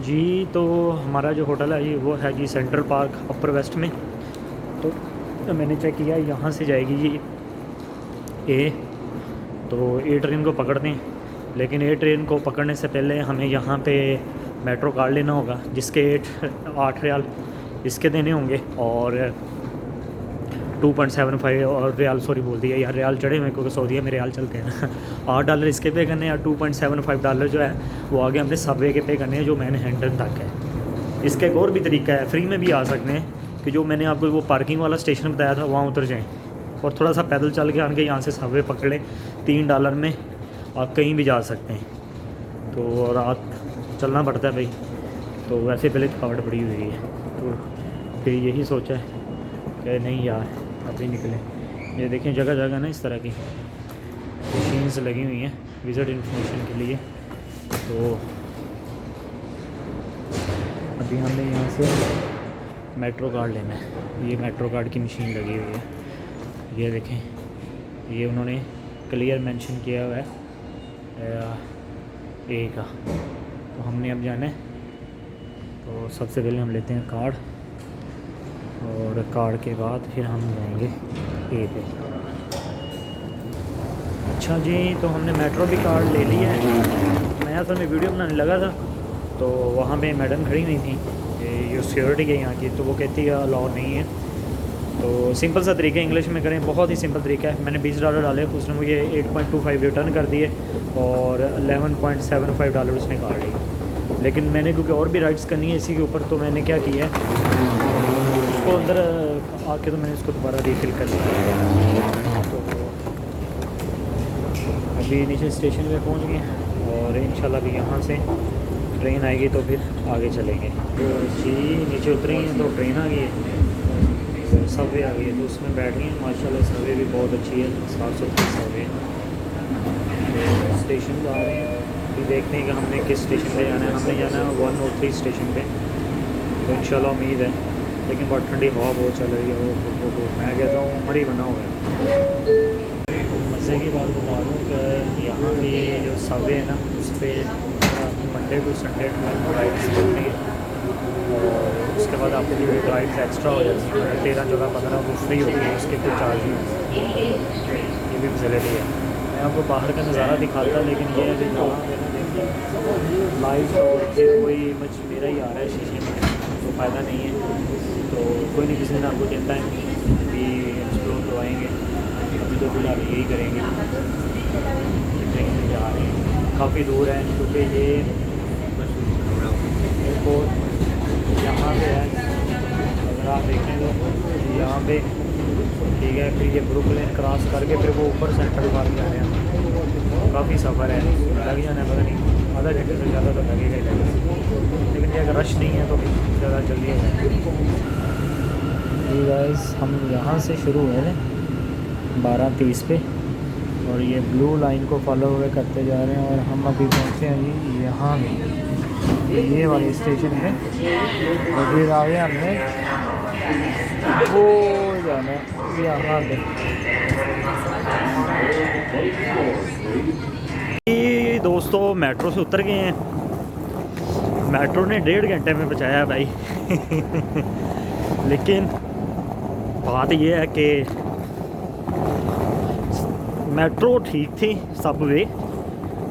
जी तो हमारा जो होटल है जी वो है जी सेंट्रल पार्क अपर वेस्ट में। तो मैंने चेक किया यहाँ से जाएगी जी ए, तो ए ट्रेन को पकड़ते हैं। लेकिन ए ट्रेन को पकड़ने से पहले हमें यहाँ पे मेट्रो कार्ड लेना होगा जिसके 8 रियाल इसके देने होंगे और 2.75 और रियाल, सॉरी बोल दिया यार, रियाल चढ़े हुए क्योंकि सऊदीया में रियाल चलते हैं $8 इसके पे करने हैं और $2.75 जो है वो आगे हमने सबवे के पे करने हैं जो मैनहट्टन तक है। इसका एक और भी तरीका है, फ्री में भी आ सकते हैं कि जो मैंने आपको वो पार्किंग वाला स्टेशन बताया था वहाँ उतर जाएँ और थोड़ा सा पैदल चल के आके यहाँ से सबवे पकड़ लें। $3 में आप कहीं भी जा सकते हैं। तो रात चलना पड़ता है भाई, तो वैसे पहले थकावट पड़ी हुई है, तो फिर यही सोचा है कि नहीं यार अभी निकले। ये देखें जगह जगह ना इस तरह की मशीन्स लगी हुई हैं विज़िट इन्फॉर्मेशन के लिए। तो अभी हमने यहाँ से मेट्रो कार्ड लेना है, ये मेट्रो कार्ड की मशीन लगी हुई है। ये देखें, ये उन्होंने क्लियर मेंशन किया हुआ है ए का। तो हमने अब जाना है, तो सबसे पहले हम लेते हैं कार्ड और कार्ड के बाद फिर हम जाएंगे ए पे। अच्छा जी, तो हमने मेट्रो भी कार्ड ले लिया है। मैं असल में वीडियो बनाने लगा था तो वहाँ पे मैडम खड़ी हुई थी ये सिक्योरिटी के यहाँ की, तो वो कहती है अलाउ नहीं है। तो सिंपल सा तरीका इंग्लिश में करें, बहुत ही सिंपल तरीका है। मैंने $20 डाले, उसने मुझे 8.25 रिटर्न कर दिए और $11.75 उसने काट लिए। लेकिन मैंने क्योंकि और भी राइड्स करनी है इसी के ऊपर, तो मैंने क्या किया है उसको अंदर आके तो मैंने इसको दोबारा रीफिल कर लिया। तो अभी नीचे स्टेशन पे पहुंच गए और इंशाल्लाह भी यहाँ से ट्रेन आएगी तो फिर आगे चलेंगे। तो जी नीचे उतरी हैं तो ट्रेन आ गई है, तो सबवे आ गई है, तो उसमें बैठ गए। माशाल्लाह सबवे भी बहुत अच्छी है, साफ़ सुथरी सबवे। तो स्टेशन जा रहे हैं, अभी देखते हैं कि हमने किस स्टेशन पे जाना है। हमने जाना है 103 स्टेशन पे, तो इंशाल्लाह उम्मीद है। लेकिन बहुत ठंडी हवा बहुत चल रही है, वो मैं कहता हूँ मरी बना हुआ है। मज़े की बात बता दूँ कि यहाँ पे जो सबवे है ना उस पर मंडे टू संडे 12 राइड्स चलती है और उसके बाद आपको जो राइड्स एक्स्ट्रा हो जाती है 13, 14, 15 वो फ्री होती है, उसके कुछ चार्ज नहीं। ये भी फैसिलिटी है। मैं आपको बाहर का नज़ारा दिखाता, लेकिन ये है कि यहाँ लाइट और फिर वही इमेज मेरा ही आ रहा है शीशे में, तो फ़ायदा नहीं है। तो कोई नहीं, किसी दिन आपको चिंता है भी एक्सप्लोर करवाएँगे। अभी तो फिलहाल यही करेंगे। ट्रेन से जा रहे हैं, काफ़ी दूर है क्योंकि ये एयरपोर्ट यहाँ पे है, अगर आप देखें तो यहाँ पे ठीक है। फिर ये ब्रुकलिन क्रॉस करके फिर वो ऊपर सेंट्रल पार्क जाने हैं, काफ़ी सफ़र है, लग जाना है पता नहीं आधा घंटे से ज़्यादा तो लगेगा ही लगेगा। लेकिन ये अगर रश नहीं है तो ज़्यादा जल्दी हो जाएगा। ये गाइस हम यहाँ से शुरू हुए थे 12:30 पे और ये ब्लू लाइन को फॉलो हुए करते जा रहे हैं और हम अभी पहुँचे हैं जी यहाँ ये वाले स्टेशन पे। और फिर आगे हमने वो जाना है यहाँ पे। ये दोस्तों मेट्रो से उतर गए हैं, मेट्रो ने 1.5 घंटे में पहुँचाया भाई लेकिन बात ये है कि मेट्रो ठीक थी सबवे,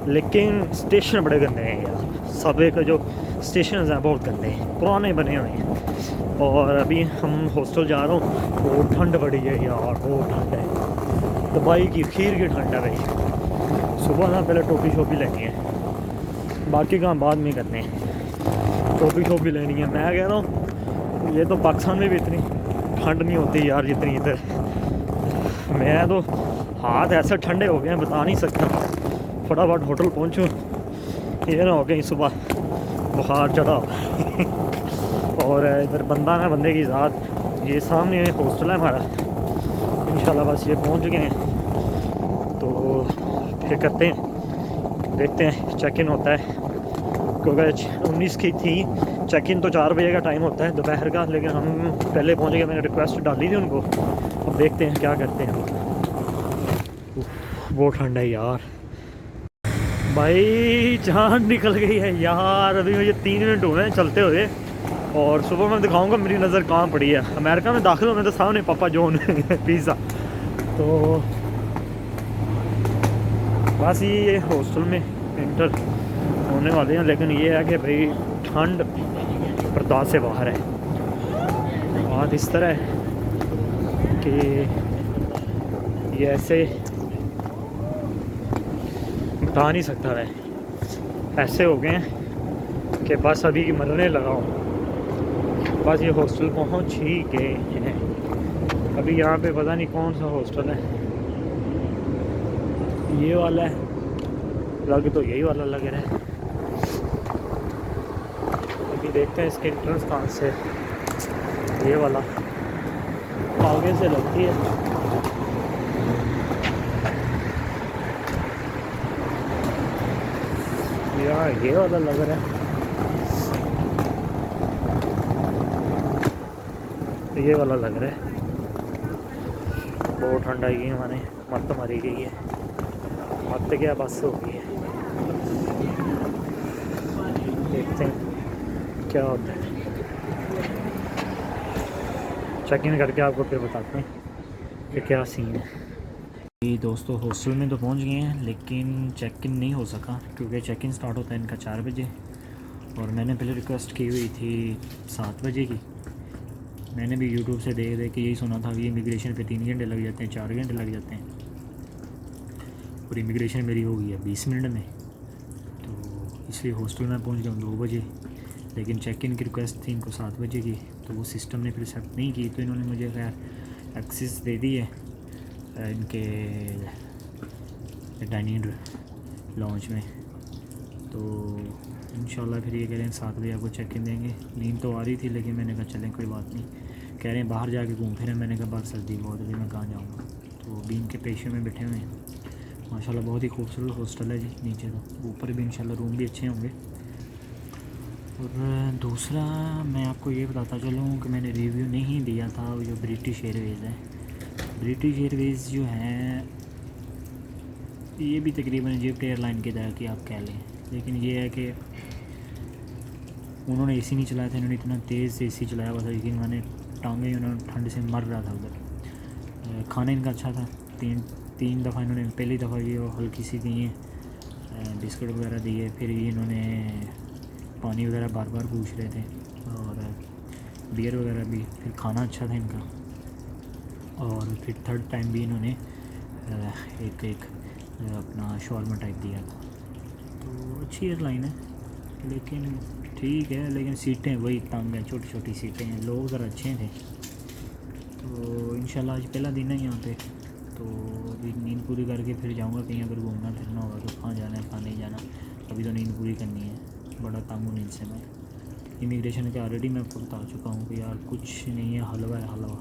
लेकिन स्टेशन बड़े गंदे हैं यार। सबवे का जो स्टेशन हैं बहुत गंदे हैं, पुराने बने हुए हैं। और अभी हम हॉस्टल जा रहा हूँ तो ठंड बड़ी है यार, बहुत ठंड है, दुबई की खीर की ठंड है भाई। सुबह ना पहले टोपी शोपी लेनी है, बाकी काम बाद में करने हैं। टोपी शोपी लेनी है। मैं कह रहा हूँ ये तो पाकिस्तान में भी इतनी ठंड नहीं होती यार जितनी इधर। मैं तो हाथ ऐसे ठंडे हो गए हैं बता नहीं सकता। फटाफट होटल पहुंचूं, ये ना हो गई सुबह बुखार चढ़ा और इधर बंदा ना बंदे की ज़ात। ये सामने हॉस्टल है हमारा, इंशाल्लाह बस ये पहुंच गए हैं तो फिर करते हैं, देखते हैं चेक इन होता है क्योंकि 19 की थी चेक इन, तो 4 बजे का टाइम होता है दोपहर का, लेकिन हम पहले पहुंच गए। मैंने रिक्वेस्ट डाली थी उनको, अब देखते हैं क्या करते हैं। बहुत ठंडा है यार भाई, जान निकल गई है यार। अभी मुझे 3 मिनट हुए हैं चलते हुए, और सुबह मैं दिखाऊंगा मेरी नज़र कहाँ पड़ी है। अमेरिका में दाखिल होने तो सामने पापा जॉन पिज़्ज़ा। तो बस ये हॉस्टल में इंटर होने वाले हैं, लेकिन ये है कि भाई ठंड बर्दाश्त से बाहर है। बात इस तरह है कि ये ऐसे बता नहीं सकता है, ऐसे हो गए हैं कि बस अभी मरने लगा हूँ। बस ये हॉस्टल पहुँच ही गए हैं। अभी यहाँ पे पता नहीं कौन सा हॉस्टल है, ये वाला है लग, तो यही वाला लग रहा है। अभी देखते हैं इसके एंट्रेंस कहाँ से। ये वाला आगे से लगती है। यार ये वाला लग रहा है, ये वाला लग रहा है। बहुत ठंड आई है, हमारे मत मारी गई है, मत क्या बस हो गई है। देखते हैं क्या होता है, चेक इन करके आपको फिर बताते हैं कि क्या सीन है। ये दोस्तों हॉस्टल में तो पहुंच गए हैं, लेकिन चेक इन नहीं हो सका क्योंकि चेक इन स्टार्ट होता है इनका 4 बजे, और मैंने पहले रिक्वेस्ट की हुई थी 7 बजे की। मैंने भी यूट्यूब से देख देख के यही सुना था कि इमिग्रेशन पे 3 घंटे लग जाते हैं, 4 घंटे लग जाते हैं, और इमिग्रेशन मेरी हो गई है 20 मिनट में। तो इसलिए हॉस्टल में पहुंच गया 2 बजे, लेकिन चेक इन की रिक्वेस्ट थी इनको 7 बजे की, तो वो सिस्टम ने फिर एक्सेप्ट नहीं की। तो इन्होंने मुझे खैर एक्सेस दे दी है इनके डाइनिंग लॉन्च में। तो इंशाल्लाह फिर ये कह रहे हैं 7 बजे आपको चेक इन देंगे। नींद तो आ रही थी, लेकिन मैंने कहा चलें कोई बात नहीं। कह रहे हैं बाहर जाके घूम फिर। मैंने कहा बाहर सर्दी बहुत है, मैं कहाँ जाऊँगा। तो अभी इनके पेशे में बैठे हुए हैं। माशाल्लाह बहुत ही खूबसूरत हॉस्टल है जी। नीचे तो ऊपर भी इंशाल्लाह रूम भी अच्छे होंगे। और दूसरा मैं आपको ये बताता चलूँ कि मैंने रिव्यू नहीं दिया था जो ब्रिटिश एयरवेज़ है। ब्रिटिश एयरवेज़ जो है ये भी तकरीबन इजिप्ट एयरलाइन की तरह की आप कह लें, लेकिन ये है कि उन्होंने एसी नहीं चलाया था, इन्होंने इतना तेज़ एसी चलाया हुआ था, लेकिन मैंने टांगे उन्होंने ठंड से मर रहा था उधर। खाना इनका अच्छा था। तीन दफ़ा इन्होंने, पहली दफ़ा ये हल्की सी दिए बिस्किट वगैरह दिए, फिर ये इन्होंने पानी वगैरह बार बार पूछ रहे थे, और बियर वगैरह भी। फिर खाना अच्छा था इनका, और फिर थर्ड टाइम भी इन्होंने एक अपना शॉर्मा टाइप दिया था। तो अच्छी एयरलाइन है, लेकिन ठीक है, लेकिन सीटें वही तंग हैं, छोटी छोटी सीटें हैं। लोग ज़रा अच्छे थे। तो इंशाल्लाह आज पहला दिन है यहाँ पे, तो अभी नींद पूरी करके फिर जाऊँगा कहीं। अगर घूमना फिरना होगा तो कहाँ जाना है कहाँ नहीं जाना, अभी तो नींद पूरी करनी है। बड़ा तंग हूँ नींद से मैं। इमिग्रेशन के ऑलरेडी मैं आपको बता चुका हूँ कि यार कुछ नहीं है, हलवा है हलवा।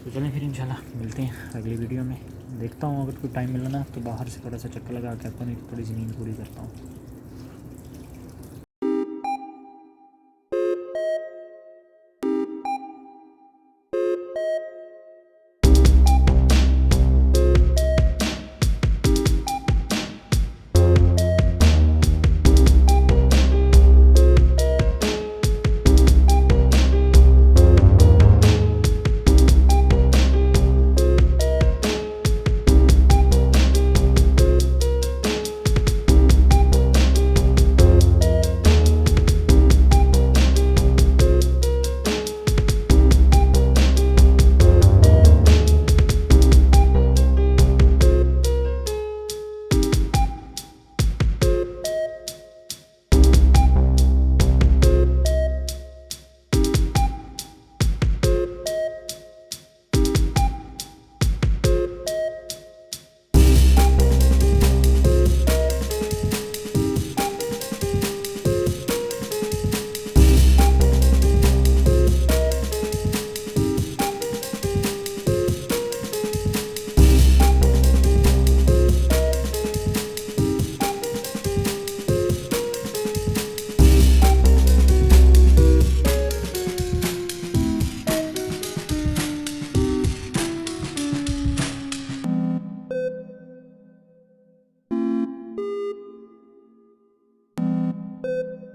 तो चलें फिर इंशाल्लाह मिलते हैं अगली वीडियो में। देखता हूँ अगर कोई टाइम मिला ना तो बाहर से थोड़ा सा चक्कर लगा के अपनी थोड़ी सी नींद पूरी करता हूँ। हैं।